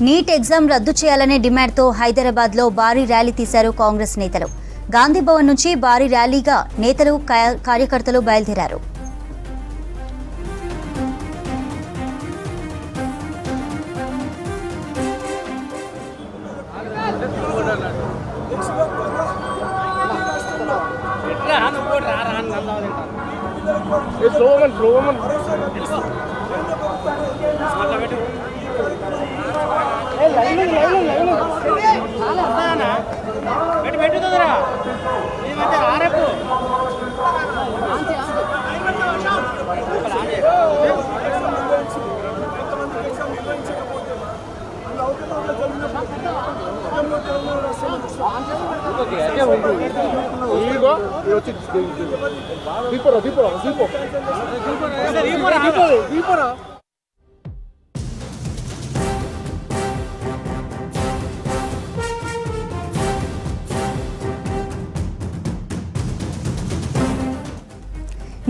NEET exam రద్దు చేయాలనే డిమాండ్తో హైదరాబాద్లో భారీ ర్యాలీ తీశారు కాంగ్రెస్ నేతలు. గాంధీ భవన్ నుంచి భారీ ర్యాలీగా నేతలు కార్యకర్తలు బయలుదేరారు.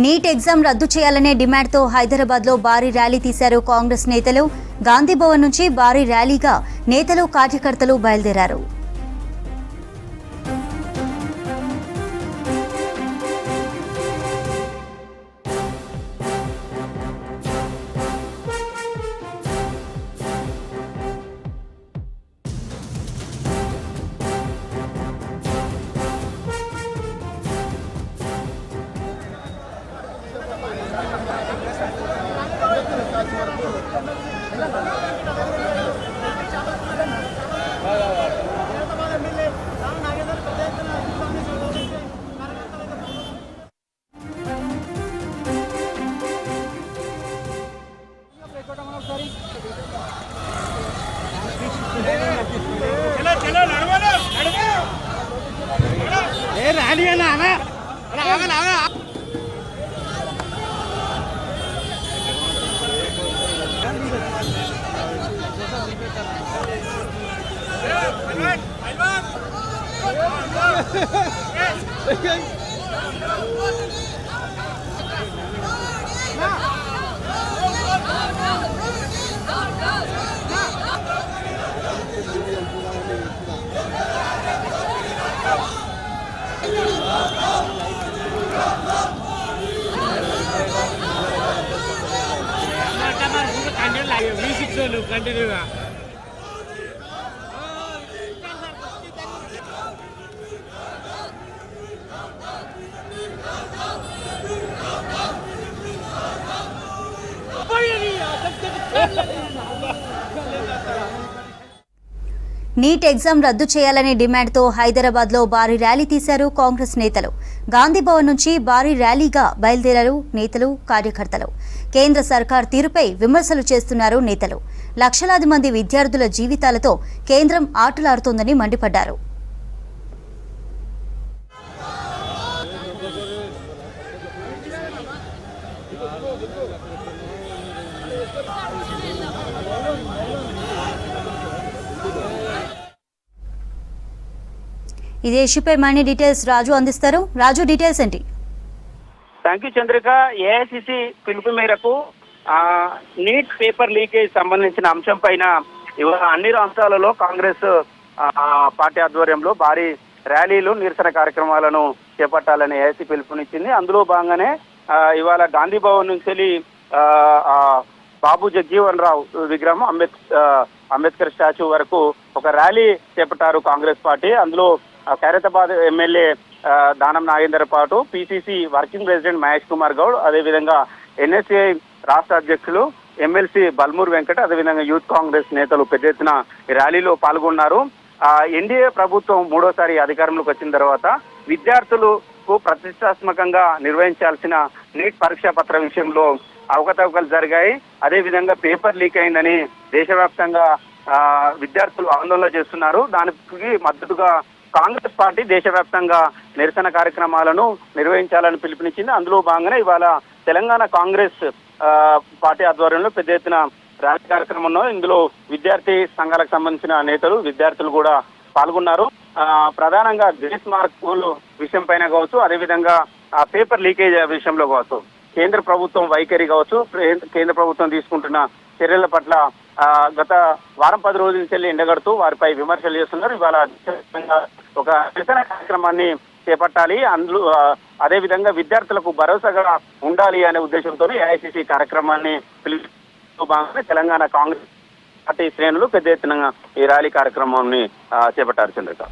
నీట్ ఎగ్జామ్ రద్దు చేయాలనే డిమాండ్తో హైదరాబాద్లో భారీ ర్యాలీ తీశారు కాంగ్రెస్ నేతలు. గాంధీ భవన్ నుంచి భారీ ర్యాలీగా నేతలు కార్యకర్తలు బయలుదేరారు. కంటిన్యూగా నీట్ ఎగ్జామ్ రద్దు చేయాలనే డిమాండ్తో హైదరాబాద్లో భారీ ర్యాలీ తీశారు కాంగ్రెస్ నేతలు. గాంధీ భవన్ నుంచి భారీ ర్యాలీగా బయలుదేరారు నేతలు కార్యకర్తలు. కేంద్ర సర్కార్ తీరుపై విమర్శలు చేస్తున్నారు నేతలు. లక్షలాది మంది విద్యార్థుల జీవితాలతో కేంద్రం ఆటలాడుతోందని మండిపడ్డారు. ఇదే ఇష్యూపై మనీ డీటెయిల్స్ రాజు అందిస్తారు. రాజు, డీటెయిల్స్ ఏంటి? Thank you Chandrika. ఏఐసిసి పిలుపు మేరకు నీట్ పేపర్ లీకేజ్ సంబంధించిన అంశం పైన ఇవాళ అన్ని రాష్ట్రాలలో కాంగ్రెస్ పార్టీ ఆధ్వర్యంలో భారీ ర్యాలీలు, నిరసన కార్యక్రమాలను చేపట్టాలని ఏఐసి పిలుపునిచ్చింది. అందులో భాగంగానే ఇవాళ గాంధీ భవన్ నుంచి బాబు జగజీవన్ రావు విగ్రహం, అంబేద్కర్ స్టాచ్యూ వరకు ఒక ర్యాలీ చేపట్టారు కాంగ్రెస్ పార్టీ. అందులో ఖైరతాబాద్ ఎమ్మెల్యే దానం నాగేందర్ పాటు PCC working president Mahesh Kumar Goud, అదేవిధంగా ఎన్ఎస్ఏ రాష్ట్ర అధ్యక్షులు ఎమ్మెల్సీ బల్మూర్ వెంకట్, అదేవిధంగా యూత్ కాంగ్రెస్ నేతలు పెద్ద ఎత్తున ఈ ర్యాలీలో పాల్గొన్నారు. ఎన్డీఏ ప్రభుత్వం మూడోసారి అధికారంలోకి వచ్చిన తర్వాత విద్యార్థులకు ప్రతిష్టాత్మకంగా నిర్వహించాల్సిన నీట్ పరీక్షా పత్ర విషయంలో అవకతవకలు జరిగాయి. అదేవిధంగా పేపర్ లీక్ అయిందని దేశవ్యాప్తంగా విద్యార్థులు ఆందోళన చేస్తున్నారు. దానికి మద్దతుగా కాంగ్రెస్ పార్టీ దేశవ్యాప్తంగా నిరసన కార్యక్రమాలను నిర్వహించాలని పిలుపునిచ్చింది. అందులో భాగంగానే ఇవాళ తెలంగాణ కాంగ్రెస్ పార్టీ ఆధ్వర్యంలో పెద్ద ఎత్తున ర్యాలీ కార్యక్రమం ఉన్నది. ఇందులో విద్యార్థి సంఘాలకు సంబంధించిన నేతలు, విద్యార్థులు కూడా పాల్గొన్నారు. ప్రధానంగా గ్రేస్ మార్కులు విషయం పైన కావచ్చు, అదేవిధంగా పేపర్ లీకేజ్ విషయంలో కావచ్చు, కేంద్ర ప్రభుత్వం వైఖరి కావచ్చు, కేంద్ర ప్రభుత్వం తీసుకుంటున్న చర్యల పట్ల గత వారం 10 రోజుల నుంచి ఎండగడుతూ వారిపై విమర్శలు చేస్తున్నారు. ఇవాళ ఒక నిరసన కార్యక్రమాన్ని చేపట్టాలి, అందులో అదేవిధంగా విద్యార్థులకు భరోసాగా ఉండాలి అనే ఉద్దేశంతో ఏఐసిసి కార్యక్రమాన్ని భాగంగా తెలంగాణ కాంగ్రెస్ పార్టీ శ్రేణులు పెద్ద ఎత్తున ఈ ర్యాలీ కార్యక్రమాన్ని చేపట్టారు. చంద్రిక.